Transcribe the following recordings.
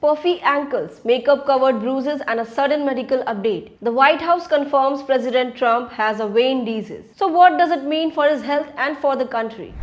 puffy ankles, makeup-covered bruises, and a sudden medical update. The White House confirms President Trump has a vein disease. So what does it mean for his health and for the country?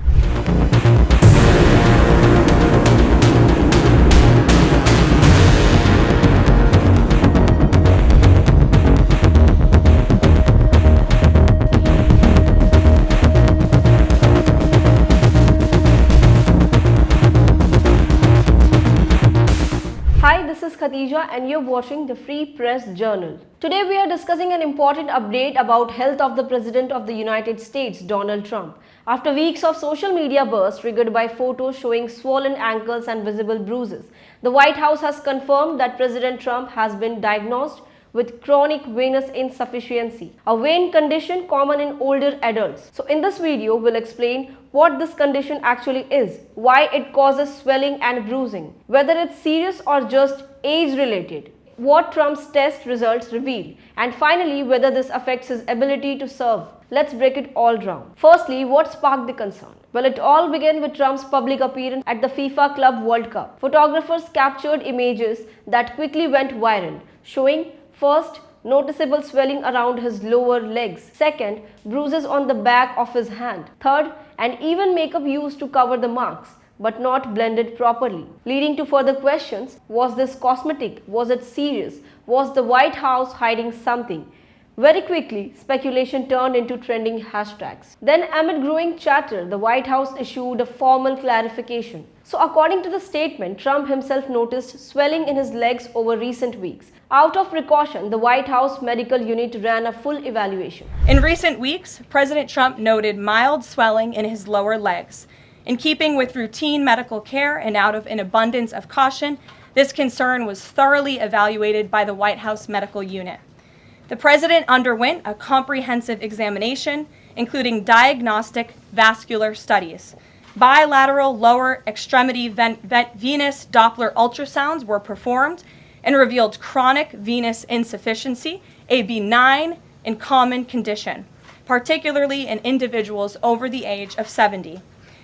Hi, this is Khatija and you're watching the Free Press Journal. Today we are discussing an important update about health of the President of the United States, Donald Trump. After weeks of social media bursts triggered by photos showing swollen ankles and visible bruises, the White House has confirmed that President Trump has been diagnosed with chronic venous insufficiency, a vein condition common in older adults. So in this video, we'll explain what this condition actually is, why it causes swelling and bruising, whether it's serious or just age-related, what Trump's test results reveal, and finally whether this affects his ability to serve. Let's break it all down. Firstly, what sparked the concern? Well, it all began with Trump's public appearance at the FIFA Club World Cup. Photographers captured images that quickly went viral, showing first, noticeable swelling around his lower legs. Second, bruises on the back of his hand. Third, and even makeup used to cover the marks, but not blended properly. Leading to further questions, was this cosmetic? Was it serious? Was the White House hiding something? Very quickly, speculation turned into trending hashtags. Then, amid growing chatter, the White House issued a formal clarification. So, according to the statement, Trump himself noticed swelling in his legs over recent weeks. Out of precaution, the White House medical unit ran a full evaluation. In recent weeks, President Trump noted mild swelling in his lower legs. In keeping with routine medical care and out of an abundance of caution, this concern was thoroughly evaluated by the White House medical unit. The president underwent a comprehensive examination, including diagnostic vascular studies. Bilateral lower extremity venous Doppler ultrasounds were performed and revealed chronic venous insufficiency, a benign and common condition, particularly in individuals over the age of 70.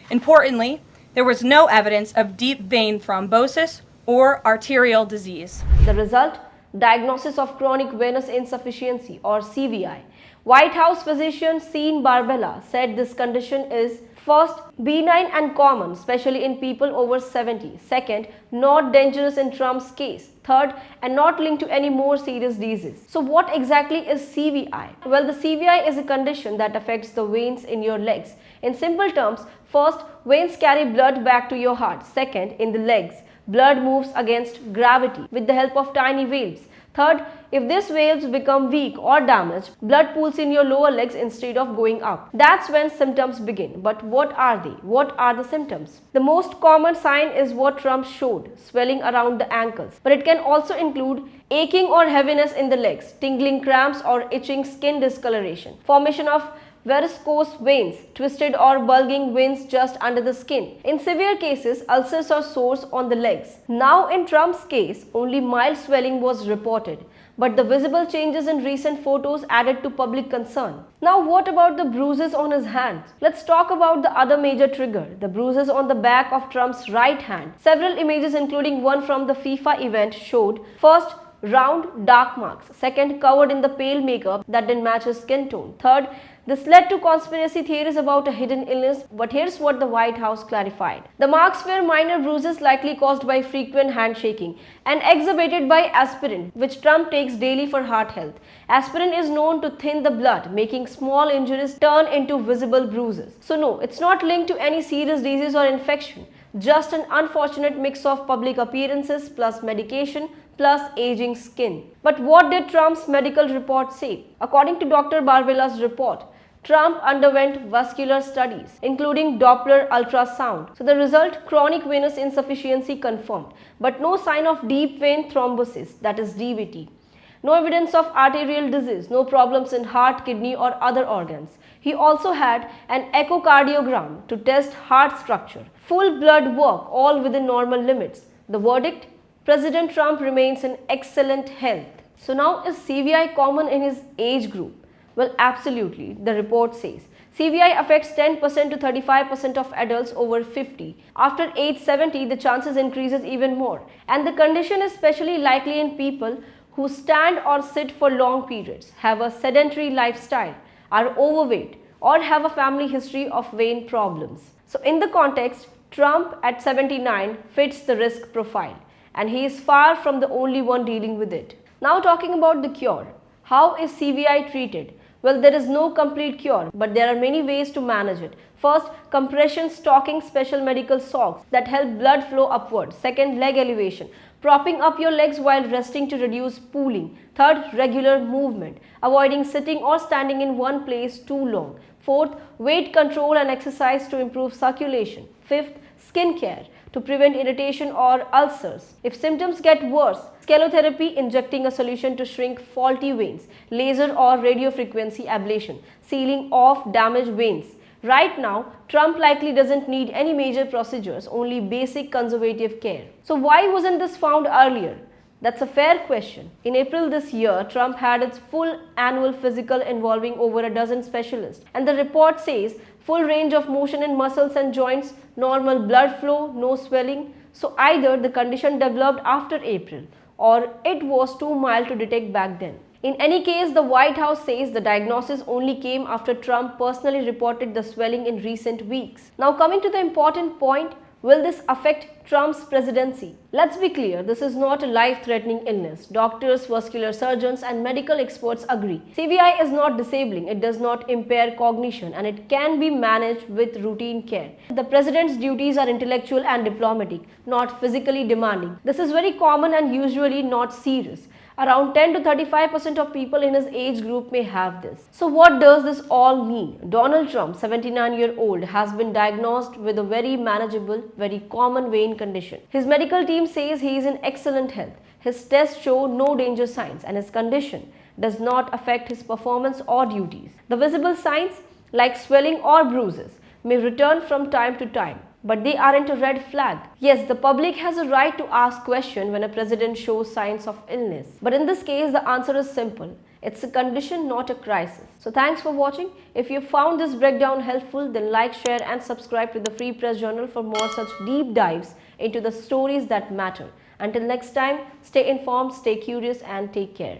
Importantly, there was no evidence of deep vein thrombosis or arterial disease. The result? Diagnosis of chronic venous insufficiency or CVI. White House physician Sean Barbella said this condition is first, benign and common, especially in people over 70. Second, not dangerous in Trump's case. Third, and not linked to any more serious disease. So what exactly is CVI? Well, the CVI is a condition that affects the veins in your legs. In simple terms, first, veins carry blood back to your heart. Second, in the legs, blood moves against gravity with the help of tiny valves. Third, if these valves become weak or damaged, blood pools in your lower legs instead of going up. That's when symptoms begin. But what are they? What are the symptoms? The most common sign is what Trump showed, swelling around the ankles. But it can also include aching or heaviness in the legs, tingling cramps or itching skin discoloration, formation of varicose veins, twisted or bulging veins just under the skin. In severe cases, ulcers or sores on the legs. Now in Trump's case, only mild swelling was reported, but the visible changes in recent photos added to public concern. Now what about the bruises on his hands? Let's talk about the other major trigger, the bruises on the back of Trump's right hand. Several images including one from the FIFA event showed first, round dark marks. Second, covered in the pale makeup that didn't match his skin tone. Third, this led to conspiracy theories about a hidden illness, but here's what the White House clarified. The marks were minor bruises likely caused by frequent handshaking and exacerbated by aspirin, which Trump takes daily for heart health. Aspirin is known to thin the blood, making small injuries turn into visible bruises. So no, it's not linked to any serious disease or infection, just an unfortunate mix of public appearances plus medication plus aging skin. But what did Trump's medical report say? According to Dr. Barbella's report, Trump underwent vascular studies, including Doppler ultrasound. So the result, chronic venous insufficiency confirmed, but no sign of deep vein thrombosis, that is DVT. No evidence of arterial disease, no problems in heart, kidney or other organs. He also had an echocardiogram to test heart structure. Full blood work, all within normal limits. The verdict? President Trump remains in excellent health. So now, is CVI common in his age group? Well, absolutely, the report says. CVI affects 10% to 35% of adults over 50. After age 70, the chances increases even more. And the condition is especially likely in people who stand or sit for long periods, have a sedentary lifestyle, are overweight, or have a family history of vein problems. So in the context, Trump at 79 fits the risk profile, and he is far from the only one dealing with it. Now talking about the cure. How is CVI treated? Well, there is no complete cure, but there are many ways to manage it. First, compression stocking special medical socks that help blood flow upward. Second, leg elevation, propping up your legs while resting to reduce pooling. Third, regular movement, avoiding sitting or standing in one place too long. Fourth, weight control and exercise to improve circulation. Fifth, skin care to prevent irritation or ulcers. If symptoms get worse, sclerotherapy, injecting a solution to shrink faulty veins, laser or radiofrequency ablation, sealing off damaged veins. Right now, Trump likely doesn't need any major procedures, only basic conservative care. So why wasn't this found earlier? That's a fair question. In April this year, Trump had its full annual physical involving over a dozen specialists, and the report says full range of motion in muscles and joints, normal blood flow, no swelling. So either the condition developed after April or it was too mild to detect back then. In any case, the White House says the diagnosis only came after Trump personally reported the swelling in recent weeks. Now coming to the important point, will this affect Trump's presidency? Let's be clear, this is not a life-threatening illness. Doctors, vascular surgeons and medical experts agree. CVI is not disabling, it does not impair cognition, and it can be managed with routine care. The president's duties are intellectual and diplomatic, not physically demanding. This is very common and usually not serious. Around 10 to 35% of people in his age group may have this. So what does this all mean? Donald Trump, 79-year-old, has been diagnosed with a very manageable, very common vein condition. His medical team says he is in excellent health. His tests show no danger signs and his condition does not affect his performance or duties. The visible signs like swelling or bruises may return from time to time, but they aren't a red flag. Yes, the public has a right to ask questions when a president shows signs of illness. But in this case, the answer is simple. It's a condition, not a crisis. So thanks for watching. If you found this breakdown helpful, then like, share and subscribe to the Free Press Journal for more such deep dives into the stories that matter. Until next time, stay informed, stay curious and take care.